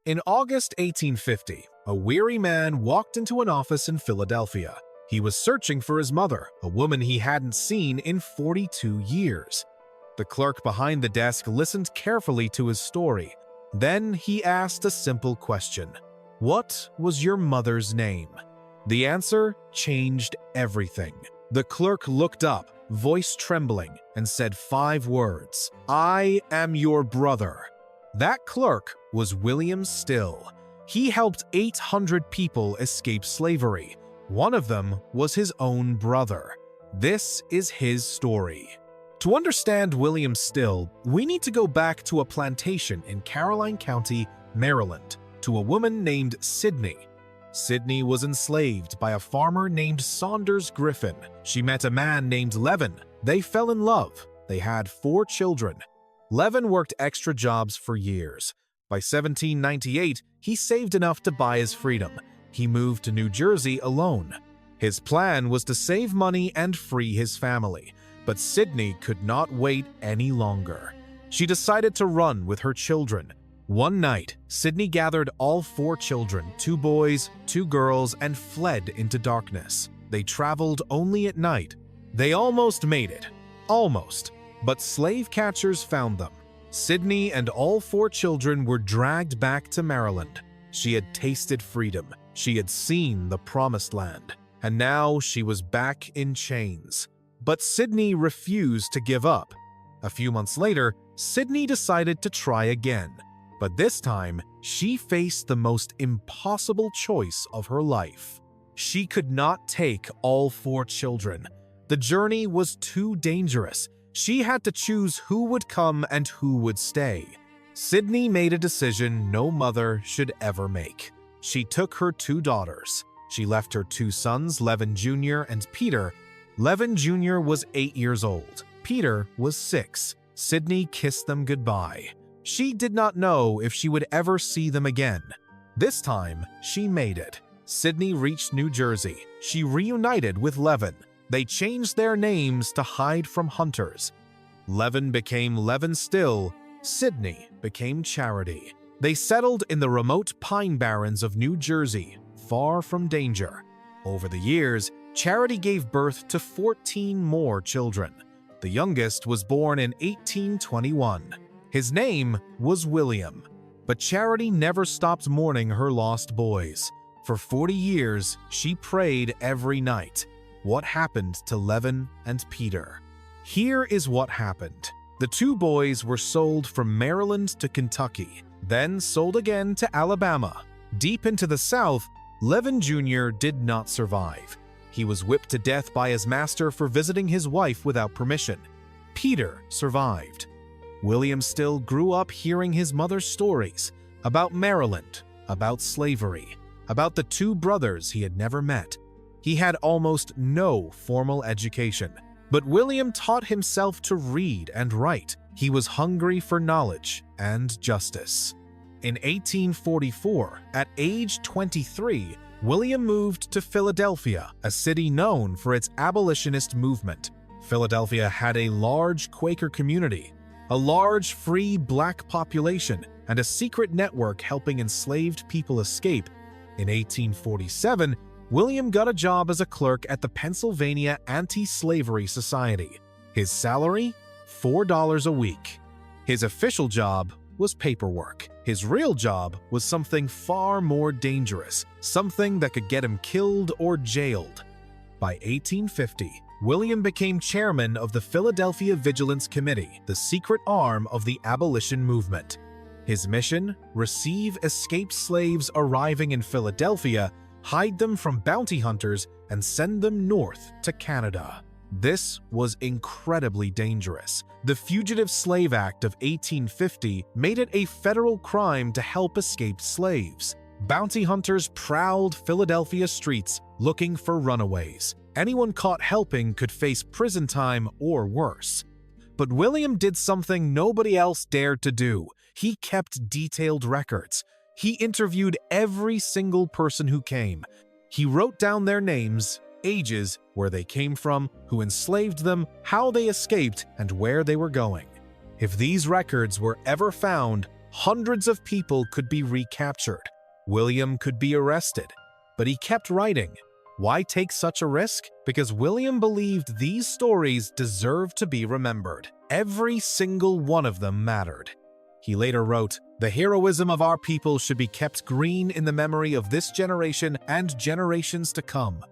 In August 1850, a weary man walked into an office in Philadelphia. He was searching for his mother, a woman he hadn't seen in 42 years. The clerk behind the desk listened carefully to his story. Then he asked a simple question. "What was your mother's name?" The answer changed everything. The clerk looked up, voice trembling, and said 5 words. "I am your brother." That clerk was William Still. He helped 800 people escape slavery. One of them was his own brother. This is his story. To understand William Still, we need to go back to a plantation in Caroline County, Maryland, to a woman named Sydney. Sydney was enslaved by a farmer named Saunders Griffin. She met a man named Levin. They fell in love. They had 4 children. Levin worked extra jobs for years. By 1798, he saved enough to buy his freedom. He moved to New Jersey alone. His plan was to save money and free his family. But Sydney could not wait any longer. She decided to run with her children. One night, Sydney gathered all 4 children, 2 boys, 2 girls, and fled into darkness. They traveled only at night. They almost made it. Almost. But slave catchers found them. Sydney and all 4 children were dragged back to Maryland. She had tasted freedom. She had seen the promised land. And now she was back in chains. But Sydney refused to give up. A few months later, Sydney decided to try again. But this time, she faced the most impossible choice of her life. She could not take all 4 children. The journey was too dangerous. She had to choose who would come and who would stay. Sydney made a decision no mother should ever make. She took her 2 daughters. She left her 2 sons, Levin Jr. and Peter. Levin Jr. was 8 years old. Peter was 6. Sydney kissed them goodbye. She did not know if she would ever see them again. This time, she made it. Sydney reached New Jersey. She reunited with Levin. They changed their names to hide from hunters. Levin became Levin Still. Sydney became Charity. They settled in the remote pine barrens of New Jersey, far from danger. Over the years, Charity gave birth to 14 more children. The youngest was born in 1821. His name was William. But Charity never stopped mourning her lost boys. For 40 years, she prayed every night. What happened to Levin and Peter? Here is what happened. The 2 boys were sold from Maryland to Kentucky, then sold again to Alabama. Deep into the South, Levin Jr. did not survive. He was whipped to death by his master for visiting his wife without permission. Peter survived. William Still grew up hearing his mother's stories about Maryland, about slavery, about the 2 brothers he had never met. He had almost no formal education, but William taught himself to read and write. He was hungry for knowledge and justice. In 1844, at age 23, William moved to Philadelphia, a city known for its abolitionist movement. Philadelphia had a large Quaker community, a large free black population, and a secret network helping enslaved people escape. In 1847, William got a job as a clerk at the Pennsylvania Anti-Slavery Society. His salary? $4 a week. His official job was paperwork. His real job was something far more dangerous, something that could get him killed or jailed. By 1850, William became chairman of the Philadelphia Vigilance Committee, the secret arm of the abolition movement. His mission? Receive escaped slaves arriving in Philadelphia, hide them from bounty hunters, and send them north to Canada. This was incredibly dangerous. The Fugitive Slave Act of 1850 made it a federal crime to help escaped slaves. Bounty hunters prowled Philadelphia streets looking for runaways. Anyone caught helping could face prison time or worse. But William did something nobody else dared to do. He kept detailed records. He interviewed every single person who came. He wrote down their names, ages, where they came from, who enslaved them, how they escaped, and where they were going. If these records were ever found, Hundreds of people could be recaptured. William could be arrested. But he kept writing. Why take such a risk? Because William believed these stories deserved to be remembered. Every single one of them mattered. He later wrote, "The heroism of our people should be kept green in the memory of this generation and generations to come."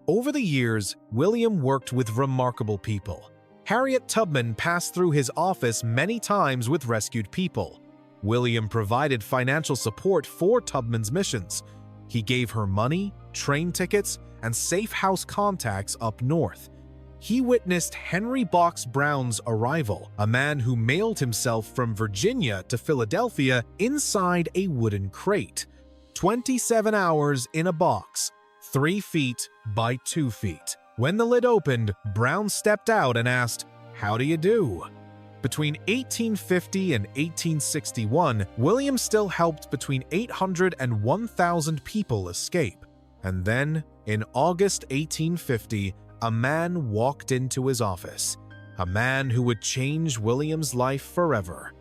Over the years, William worked with remarkable people. Harriet Tubman passed through his office many times with rescued people. William provided financial support for Tubman's missions. He gave her money, train tickets, and safe house contacts up north. He witnessed Henry Box Brown's arrival, a man who mailed himself from Virginia to Philadelphia inside a wooden crate. 27 hours in a box, 3 feet by 2 feet. When the lid opened, Brown stepped out and asked, "How do you do?" Between 1850 and 1861, William still helped between 800 and 1,000 people escape. And then, in August 1850, a man walked into his office, a man who would change William's life forever.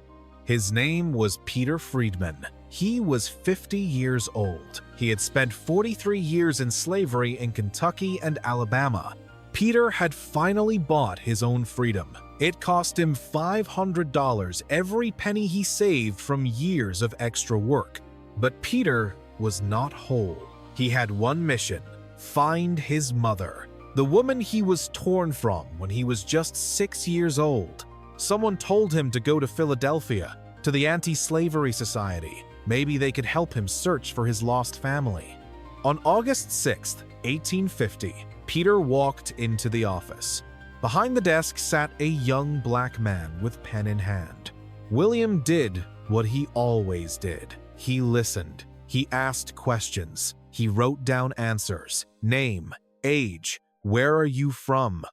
His name was Peter Friedman. He was 50 years old. He had spent 43 years in slavery in Kentucky and Alabama. Peter had finally bought his own freedom. It cost him $500 every penny he saved from years of extra work. But Peter was not whole. He had one mission: find his mother, the woman he was torn from when he was just 6 years old. Someone told him to go to Philadelphia, to the Anti-Slavery Society. Maybe they could help him search for his lost family. On August 6, 1850, Peter walked into the office. Behind the desk sat a young black man with pen in hand. William did what he always did. He listened. He asked questions. He wrote down answers. Name, age, where are you from?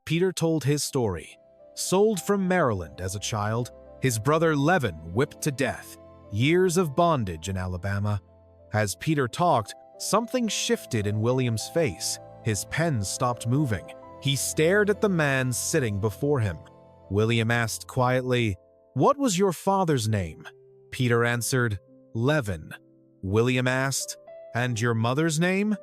Peter told his story. Sold from Maryland as a child, his brother Levin whipped to death, years of bondage in Alabama. As Peter talked, something shifted in William's face. His pen stopped moving. He stared at the man sitting before him. William asked quietly, "What was your father's name?" Peter answered, "Levin." William asked, "And your mother's name?"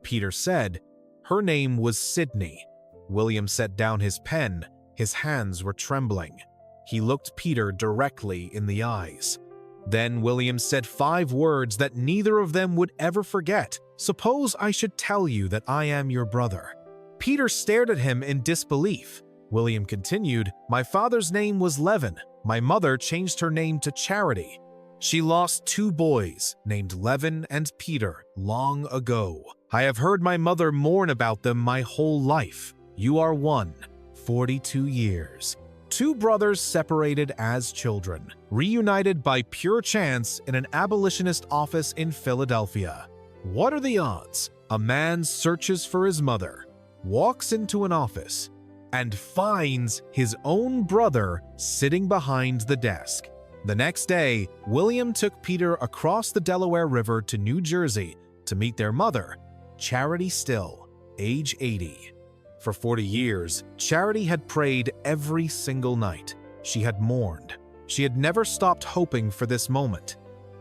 Peter said, "Her name was Sydney." William set down his pen. His hands were trembling. He looked Peter directly in the eyes. Then William said 5 words that neither of them would ever forget. "Suppose I should tell you that I am your brother." Peter stared at him in disbelief. William continued, "My father's name was Levin. My mother changed her name to Charity. She lost 2 boys named Levin and Peter long ago. I have heard my mother mourn about them my whole life. You are one, 42 years. 2 brothers separated as children, reunited by pure chance in an abolitionist office in Philadelphia. What are the odds? A man searches for his mother, walks into an office, and finds his own brother sitting behind the desk. The next day, William took Peter across the Delaware River to New Jersey to meet their mother, Charity Still, age 80. For 40 years, Charity had prayed every single night. She had mourned. She had never stopped hoping for this moment.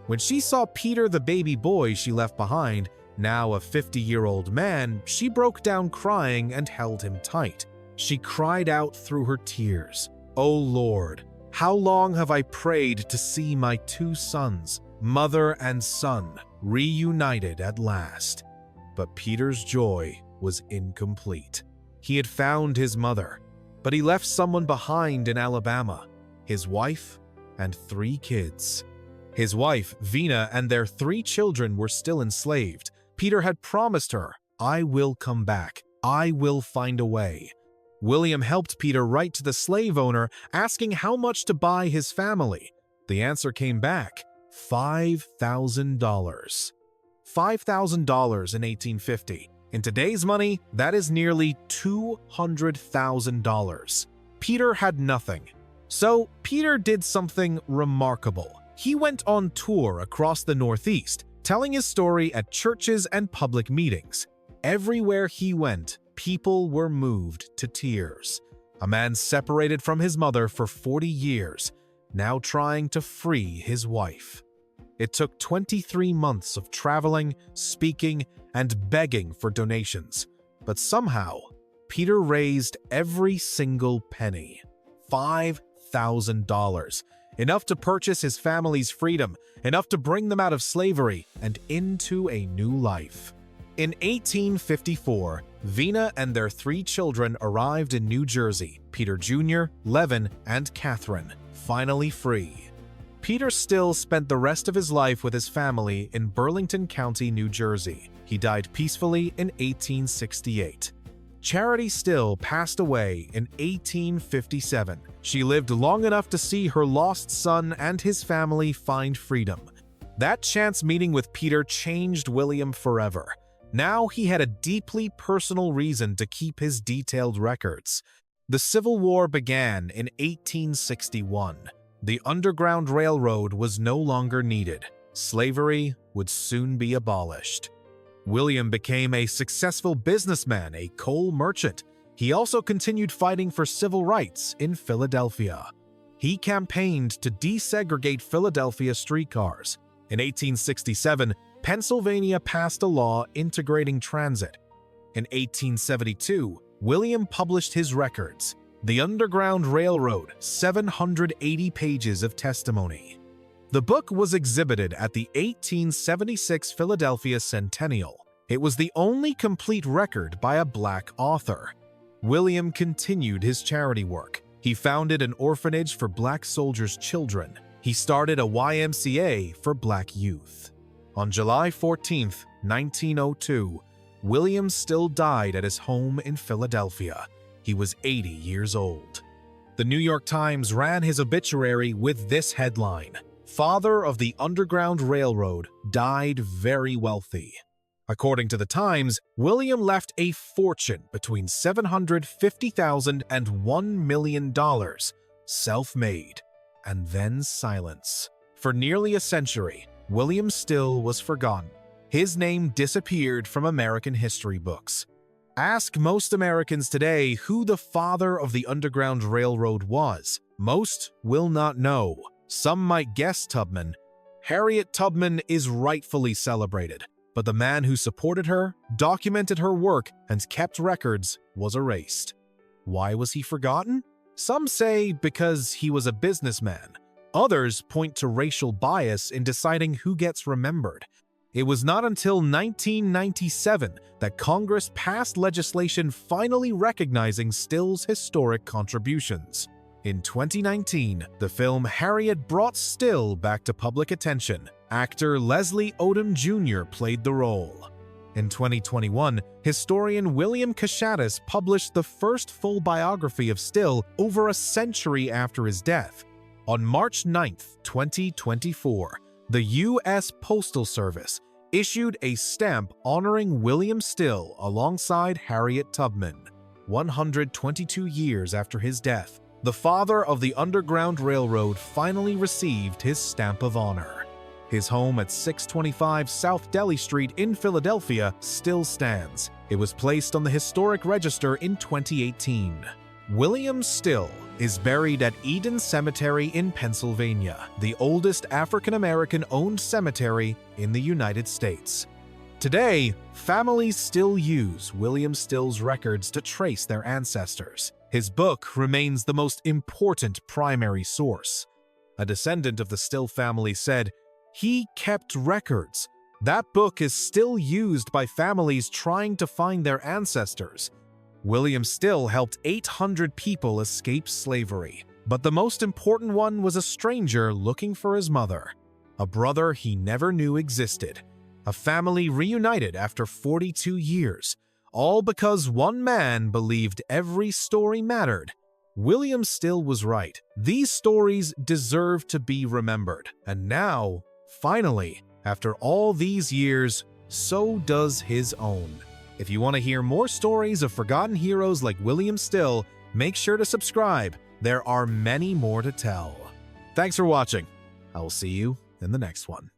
When she saw Peter, the baby boy she left behind, now a 50-year-old man, she broke down crying and held him tight. She cried out through her tears, "O Lord, how long have I prayed to see my 2 sons, mother and son, reunited at last?" But Peter's joy was incomplete. He had found his mother, but he left someone behind in Alabama, his wife and 3 kids. His wife, Vina, and their 3 children were still enslaved. Peter had promised her, "I will come back. I will find a way." William helped Peter write to the slave owner asking how much to buy his family. The answer came back, $5,000. $5,000 in 1850. In today's money, that is nearly $200,000. Peter had nothing. So Peter did something remarkable. He went on tour across the Northeast, telling his story at churches and public meetings. Everywhere he went, people were moved to tears. A man separated from his mother for 40 years. now trying to free his wife. It took 23 months of traveling, speaking, and begging for donations, but somehow, Peter raised every single penny, $5,000, enough to purchase his family's freedom, enough to bring them out of slavery and into a new life. In 1854, Vina and their 3 children arrived in New Jersey, Peter Jr., Levin, and Catherine, finally free. Peter Still spent the rest of his life with his family in Burlington County, New Jersey. He died peacefully in 1868. Charity Still passed away in 1857. She lived long enough to see her lost son and his family find freedom. That chance meeting with Peter changed William forever. Now he had a deeply personal reason to keep his detailed records. The Civil War began in 1861. The Underground Railroad was no longer needed. Slavery would soon be abolished. William became a successful businessman, a coal merchant. He also continued fighting for civil rights in Philadelphia. He campaigned to desegregate Philadelphia streetcars. In 1867, Pennsylvania passed a law integrating transit. In 1872, William published his records, The Underground Railroad, 780 pages of testimony. The book was exhibited at the 1876 Philadelphia Centennial. It was the only complete record by a Black author. William continued his charity work. He founded an orphanage for Black soldiers' children. He started a YMCA for Black youth. On July 14, 1902, William Still died at his home in Philadelphia. He was 80 years old. The New York Times ran his obituary with this headline: "Father of the Underground Railroad died very wealthy." According to the Times, William left a fortune between $750,000 and $1 million, self-made, and then silence. For nearly a century, William Still was forgotten. His name disappeared from American history books. Ask most Americans today who the father of the Underground Railroad was. Most will not know. Some might guess Tubman. Harriet Tubman is rightfully celebrated, but the man who supported her, documented her work, and kept records was erased. Why was he forgotten? Some say because he was a businessman. Others point to racial bias in deciding who gets remembered. It was not until 1997 that Congress passed legislation finally recognizing Still's historic contributions. In 2019, the film Harriet brought Still back to public attention. Actor Leslie Odom Jr. played the role. In 2021, historian William Cashatis published the first full biography of Still over a century after his death. On March 9, 2024, the U.S. Postal Service issued a stamp honoring William Still alongside Harriet Tubman. 122 years after his death, the father of the Underground Railroad finally received his stamp of honor. His home at 625 South Delhi Street in Philadelphia still stands. It was placed on the Historic Register in 2018. William Still is buried at Eden Cemetery in Pennsylvania, the oldest African-American owned cemetery in the United States. Today, families still use William Still's records to trace their ancestors. His book remains the most important primary source. A descendant of the Still family said, "He kept records. That book is still used by families trying to find their ancestors." William Still helped 800 people escape slavery, but the most important one was a stranger looking for his mother, a brother he never knew existed, a family reunited after 42 years, all because one man believed every story mattered. William Still was right. These stories deserve to be remembered, and now, finally, after all these years, so does his own. If you want to hear more stories of forgotten heroes like William Still, make sure to subscribe. There are many more to tell. Thanks for watching. I will see you in the next one.